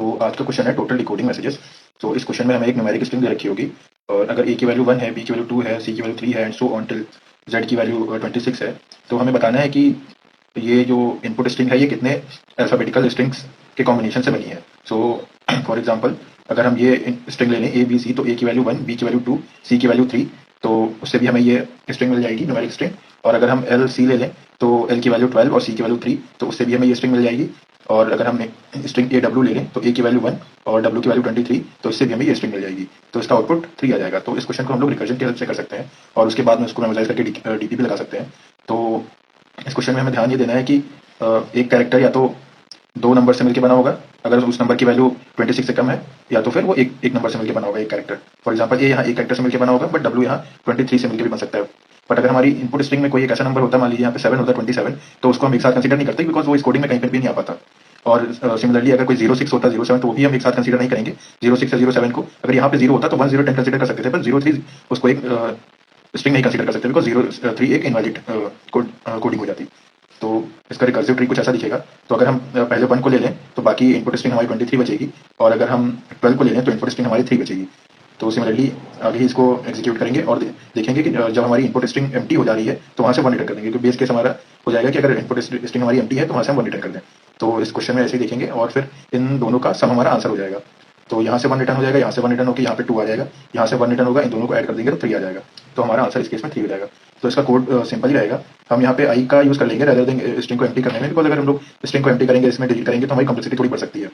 तो आज का क्वेश्चन है टोटल डिकोडिंग मैसेजेस। तो इस क्वेश्चन में हमें एक न्यूमेरिक स्ट्रिंग दे रखी होगी और अगर ए की वैल्यू 1 है, बी की वैल्यू 2 है, सी की वैल्यू 3 है and so on till Z की वैल्यू 26 है। तो हमें बताना है कि ये जो इनपुट स्ट्रिंग है ये कितने अल्फाबेटिकल स्ट्रिंग्स के कॉम्बिनेशन से बनी है। सो फॉर एग्जांपल अगर हम ये स्ट्रिंग ले लें ए बी सी, तो ए की वैल्यू 1, बी की वैल्यू 2, सी की वैल्यू 3, तो उससे भी हमें ये स्ट्रिंग मिल जाएगी, न्यूमेरिक स्ट्रिंग। और अगर हम एल सी ले लें तो एल की वैल्यू 12 और सी की वैल्यू 3, तो उससे भी हमें ये स्ट्रिंग मिल जाएगी। और अगर हम स्ट्रिंग ए डब्ल्यू ले लें तो ए की वैल्यू 1 और डब्ल्यू की वैल्यू 23, तो इससे भी हमें ये स्ट्रिंग मिल जाएगी। तो इसका आउटपुट 3 आ जाएगा। तो इस क्वेश्चन को हम लोग रिकर्जन की हेल्प से कर सकते हैं और उसके बाद में उसको मेमोराइज करके डीपी पे लगा सकते हैं। तो इस क्वेश्चन में हमें ध्यान ये देना है कि एक कैरेक्टर या तो 2 नंबर से मिलके बना होगा, अगर उस नंबर की वैल्यू 26 से कम है, या तो फिर वो एक नंबर से मिलके बना होगा एक कैरेक्टर। फॉर एग्जांपल ए यहाँ एक कैरेक्टर से मिलके बना होगा, बट डब्ल्यू यहाँ 23 से मिलके भी बन सकता है। बट अगर हमारी इनपुट स्ट्रिंग में कोई एक ऐसा नंबर होता है, मान लीजिए यहाँ पे 7 होता है 27, तो उसको हम एक साथ कंसीडर नहीं करते बिकॉज वो इस कोडिंग में कहीं पर भी नहीं आ पाता। और सिमिलरली अगर कोई 06 होता है 07, तो वो भी हम एक साथ कंसीडर नहीं करेंगे। 06 या 07 को अगर यहाँ पे 0 होता तो 1 0 10 कंसीडर कर सकते थे, पर 03 उसको एक स्ट्रिंग नहीं कंसीडर कर सकते बिकॉज 03 एक इनवैलिड कोडिंग हो जाती। तो इसका रिकर्सिव ट्री कुछ ऐसा दिखेगा। तो अगर हम पहले 1 को ले लें तो बाकी इनपुट स्ट्रिंग हमारी 23 बचेगी, और अगर हम 12 को ले लें तो इनपुट स्ट्रिंग हमारी 3 बचेगी। तो सिमिलरली आगे ही इसको एग्जीक्यूट करेंगे और देखेंगे कि जब हमारी इनपुट स्ट्रिंग एम्प्टी हो जा रही है तो वहाँ से 1 रिटर्न कर देंगे, क्योंकि बेस केस हमारा हो जाएगा कि अगर इनपुट स्ट्रिंग हमारी एम्प्टी है तो वहाँ से हम 1 रिटर्न कर दें। तो इस क्वेश्चन में ऐसे ही देखेंगे और फिर इन दोनों का सम हमारा आंसर हो जाएगा। तो यहाँ से 1 रिटर्न हो जाएगा, यहाँ से 1 रिटर्न होकर यहाँ पे 2 आ जाएगा, यहाँ से 1 रिटर्न होगा, इन दोनों को ऐड कर देंगे तो 3 आ जाएगा। तो हमारा आंसर इस केस में 3 हो जाएगा। तो इसका कोड सिंपल ही रहेगा। हम यहाँ पे आई का यूज कर लेंगे रेदर देन स्ट्रिंग को एम्प्टी करने में, बिकॉज अगर हम लोग स्ट्रिंग को एम्प्टी करेंगे, इसमें डिलीट करेंगे तो हमारी कम्प्लेक्सिटी थोड़ी बढ़ सकती है।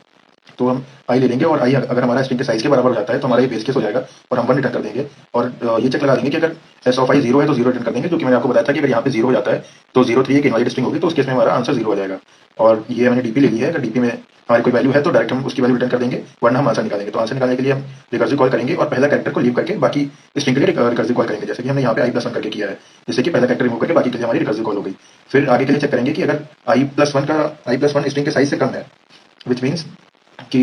तो हम आई ले लेंगे और आई अगर हमारा स्ट्रिंग के साइज के बराबर हो जाता है तो हमारा ये बेस केस हो जाएगा और हम 1 रिटर्न कर देंगे। और ये चेक लगा देंगे कि अगर एस ऑफ आई 0 है तो 0 रिटर्न कर देंगे, क्योंकि मैंने आपको बताया था कि अगर यहाँ पे 0 हो जाता है तो 03 एक इनवैलिड स्ट्रिंग होगी, तो उस केस में हमारा आंसर 0 आ जाएगा। और ये मैंने डीपी ले ली है, अगर डीपी में हमारी कोई वैल्यू है तो डायरेक्ट हम उसकी वैल्यू रिटर्न कर देंगे, वरना हम आंसर निकालेंगे। तो आंसर निकालने के लिए हम रिकर्सिव कॉल करेंगे और पहला कैरेक्टर को लीव करके बाकी स्ट्रिंग के लिए रिकर्सिव कॉल करेंगे, जैसे कि हमने यहाँ पे i+1 करके किया है, जिससे कि पहला कैरेक्टर रिमूव करके बाकी के लिए हमारी रिकर्सिव कॉल हो गई। फिर आगे के लिए चेक करेंगे कि अगर i+1 स्ट्रिंग के साइज से कम है, विच मीन्स कि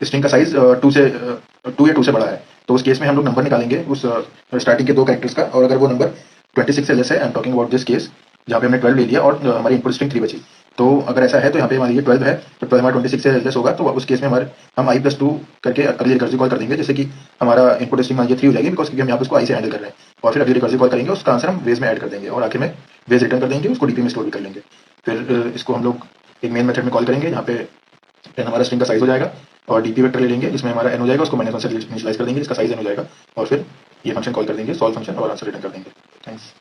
स्ट्रिंग का साइज 2 या 2 से बड़ा है, तो उस केस में हम लोग नंबर निकालेंगे उस स्टार्टिंग के 2 कैरेक्टर्स का। और अगर वो नंबर 26 से लेस है, I am talking about this case जहाँ पे हमने 12 ले लिया और हमारी इनपुट स्ट्रिंग 3 बची, तो अगर ऐसा है तो यहाँ पे हमारी ये 12 है, तो 12 हमारा 26 से लेस होगा, तो उस केस में हमारे हम i+2 करके अगली रिकर्सिव कॉल कर देंगे, जैसे कि हमारा इनपुट स्ट्रिंग मान 3 हो जाएगी, बिकॉज क्योंकि हम यहाँ पे उसको i से हैंडल कर रहे हैं। और फिर अगली रिकर्सिव कॉल करेंगे, उसका आंसर हम बेस में ऐड कर देंगे और आखिर में बेस रिटर्न कर देंगे, उसको डीपी में स्टोर भी कर लेंगे। फिर इसको हम लोग एक मेन मेथड में कॉल करेंगे, यहाँ पे हमारा स्ट्रिंग का साइज हो जाएगा और डीपी वेक्टर ले लेंगे जिसमें हमारा n हो जाएगा, उसको -1 से इनिशियलाइज कर देंगे जिसका साइज n हो जाएगा, और फिर ये फंक्शन कॉल कर देंगे सॉल्व फंक्शन और आंसर रिटर्न कर देंगे। थैंक्स।